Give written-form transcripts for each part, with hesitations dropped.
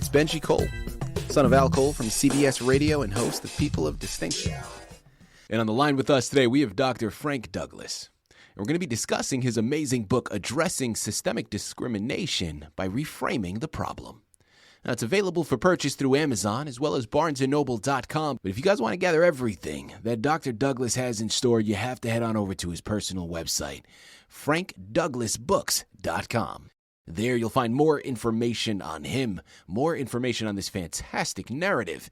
It's Benjie Cole, son of Al Cole from CBS Radio and host of People of Distinction. And on the line with us today, we have Dr. Frank Douglas. And we're going to be discussing his amazing book, Addressing Systemic Discrimination by Reframing the Problem. Now, it's available for purchase through Amazon as well as barnesandnoble.com. But if you guys want to gather everything that Dr. Douglas has in store, you have to head on over to his personal website, frankdouglasbooks.com. There you'll find more information on him, more information on this fantastic narrative,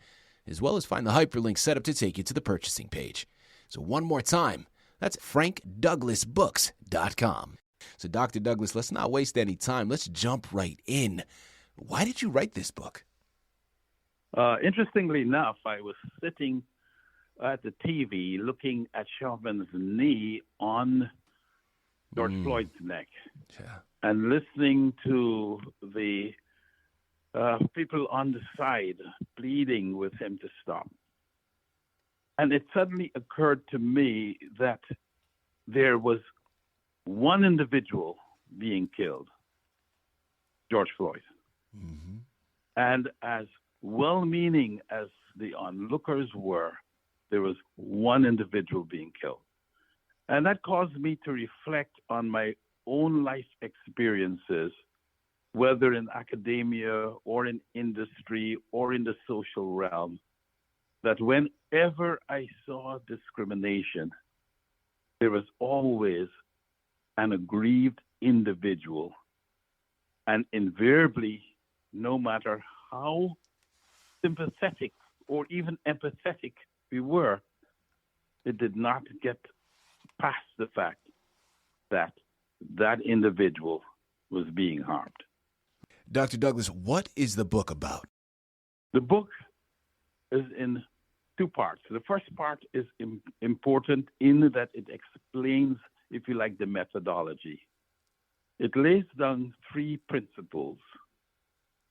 as well as find the hyperlink set up to take you to the purchasing page. So one more time, that's frankdouglasbooks.com. So Dr. Douglas, let's not waste any time. Let's jump right in. Why did you write this book? Interestingly enough, I was sitting at the TV looking at Chauvin's knee on George Floyd's neck. Yeah. And listening to the people on the side pleading with him to stop. And it suddenly occurred to me that there was one individual being killed, George Floyd. Mm-hmm. And as well-meaning as the onlookers were, there was one individual being killed. And that caused me to reflect on my own life experiences, whether in academia or in industry or in the social realm, that whenever I saw discrimination, there was always an aggrieved individual. And invariably, no matter how sympathetic or even empathetic we were, it did not get past the fact that that individual was being harmed. Dr. Douglas, what is the book about? The book is in two parts. The first part is important in that it explains, if you like, the methodology. It lays down three principles.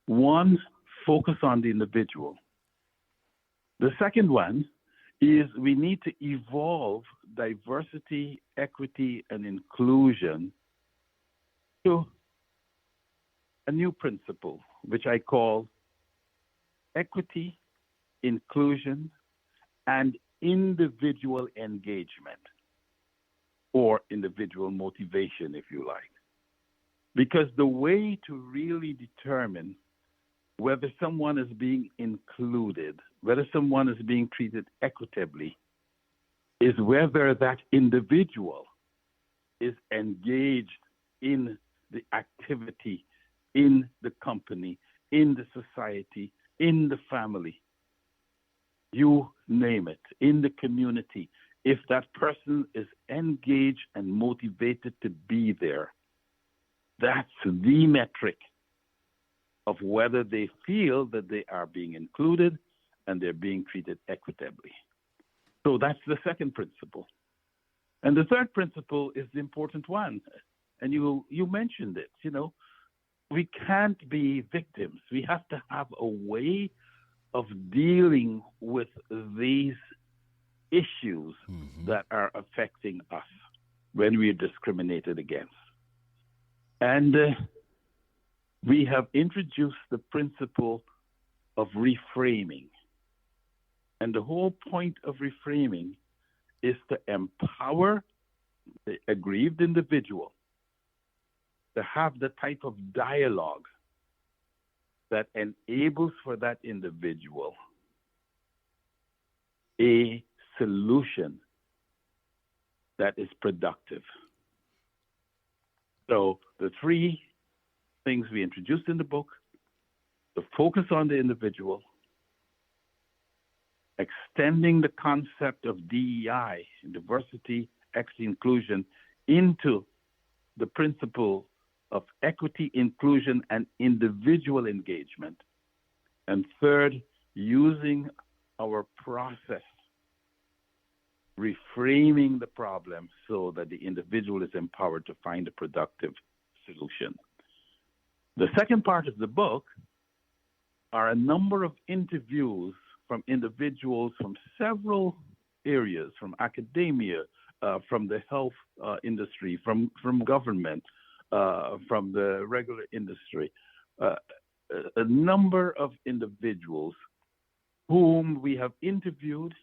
One, focus on the individual. The second one is we need to evolve diversity, equity, and inclusion to a new principle, which I call equity, inclusion, and individual engagement, or individual motivation, if you like. Because the way to really determine whether someone is being included, whether someone is being treated equitably, is whether that individual is engaged in the activity, in the company, in the society, in the family, you name it, in the community. If that person is engaged and motivated to be there, that's the metric of whether they feel that they are being included and they're being treated equitably. So that's the second principle. And the third principle is the important one. And you mentioned it, we can't be victims. We have to have a way of dealing with these issues that are affecting us when we are discriminated against. And we have introduced the principle of reframing. And the whole point of reframing is to empower the aggrieved individual to have the type of dialogue that enables for that individual a solution that is productive. So the three things we introduced in the book, the focus on the individual, extending the concept of DEI, diversity, equity, inclusion, into the principle of equity, inclusion, and individual engagement. And third, using our process, reframing the problem so that the individual is empowered to find a productive solution. The second part of the book are a number of interviews from individuals from several areas, from academia, from the health industry, from government, from the regular industry, a number of individuals whom we have interviewed.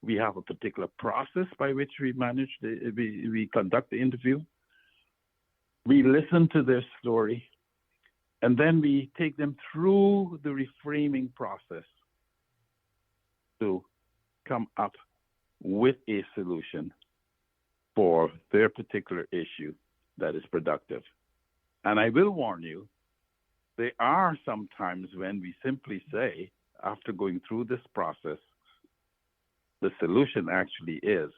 We have a particular process by which we conduct the interview. We listen to their story, and then we take them through the reframing process to come up with a solution for their particular issue that is productive. And I will warn you, there are some times when we simply say, after going through this process, the solution actually is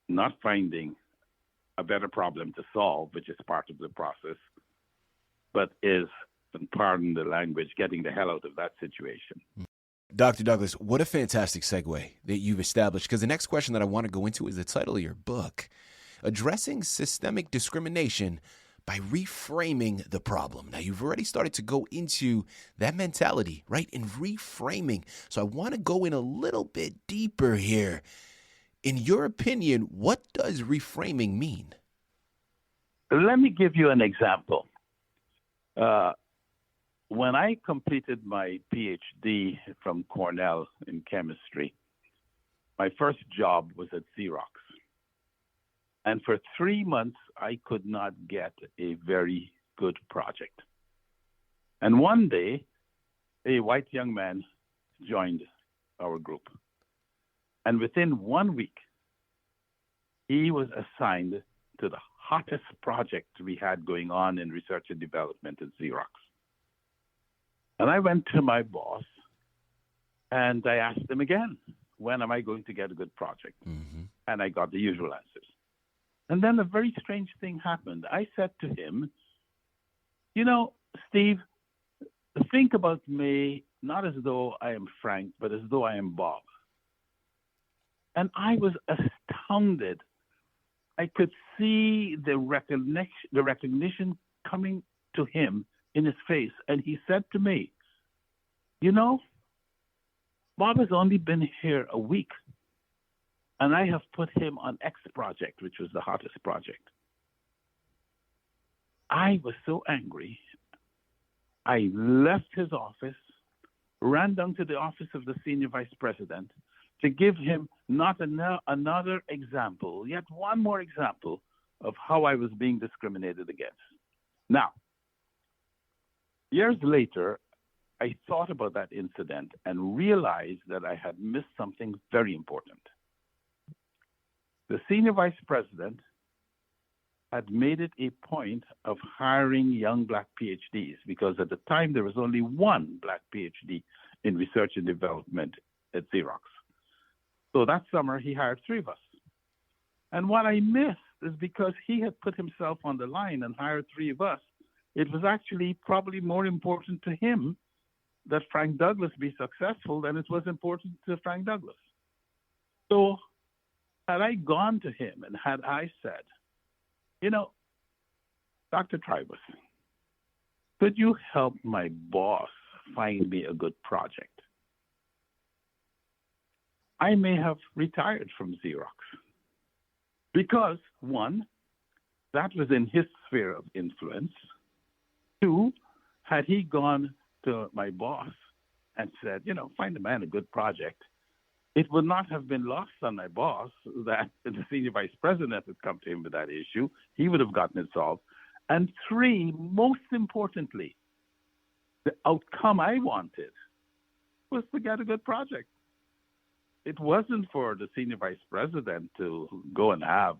not finding a better problem to solve, which is part of the process, but is, and pardon the language, getting the hell out of that situation. Dr. Douglas, what a fantastic segue that you've established, because the next question that I want to go into is the title of your book, Addressing Systemic Discrimination by Reframing the Problem. Now, you've already started to go into that mentality, right, in reframing. So I want to go in a little bit deeper here. In your opinion, what does reframing mean? Let me give you an example. When I completed my Ph.D. from Cornell in chemistry, my first job was at Xerox. And for 3 months, I could not get a very good project. And one day, a white young man joined our group. And within 1 week, he was assigned to the hottest project we had going on in research and development at Xerox. And I went to my boss and I asked him again, when am I going to get a good project? Mm-hmm. And I got the usual answers. And then a very strange thing happened. I said to him, you know, Steve, think about me not as though I am Frank, but as though I am Bob. And I was astounded. I could see the recognition coming to him in his face. And he said to me, you know, Bob has only been here a week, and I have put him on X project, which was the hottest project. I was so angry. I left his office, ran down to the office of the senior vice president to give him not another example, yet one more example of how I was being discriminated against. Now, years later, I thought about that incident and realized that I had missed something very important. The senior vice president had made it a point of hiring young black PhDs because at the time there was only one black PhD in research and development at Xerox. So that summer he hired 3 of us. And what I missed is because he had put himself on the line and hired 3 of us, it was actually probably more important to him that Frank Douglas be successful than it was important to Frank Douglas. So had I gone to him and had I said, you know, Dr. Tribus, could you help my boss find me a good project? I may have retired from Xerox because, 1, that was in his sphere of influence. 2, had he gone to my boss and said, you know, find the man a good project, it would not have been lost on my boss that the senior vice president had come to him with that issue. He would have gotten it solved. And 3, most importantly, the outcome I wanted was to get a good project. It wasn't for the senior vice president to go and have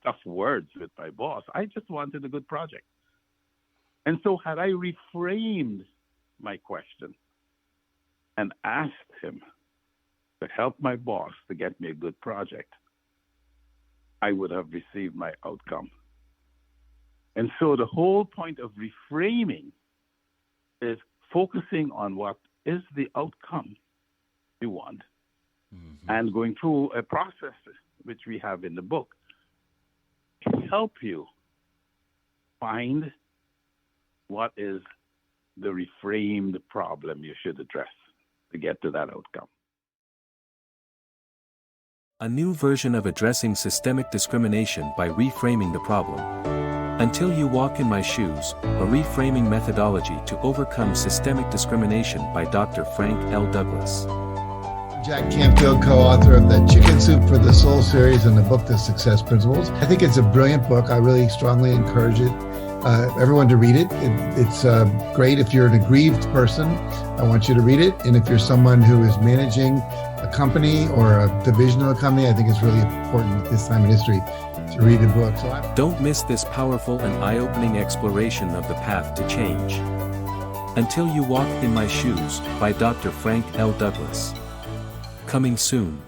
tough words with my boss. I just wanted a good project. And so had I reframed my question and asked him to help my boss to get me a good project, I would have received my outcome. And so the whole point of reframing is focusing on what is the outcome you want, and going through a process which we have in the book to help you find what is the reframed problem you should address to get to that outcome. A new version of Addressing Systemic Discrimination by Reframing the Problem. Until You Walk in My Shoes, a reframing methodology to overcome systemic discrimination by Dr. Frank L. Douglas. Jack Canfield, co-author of the Chicken Soup for the Soul series and the book, The Success Principles. I think it's a brilliant book. I really strongly encourage it. Everyone to read it. It's great if you're an aggrieved person. I want you to read it. And if you're someone who is managing a company or a division of a company, I think it's really important at this time in history to read the book. Don't miss this powerful and eye-opening exploration of the path to change. Until You Walk in My Shoes, by Dr. Frank L. Douglas. Coming soon.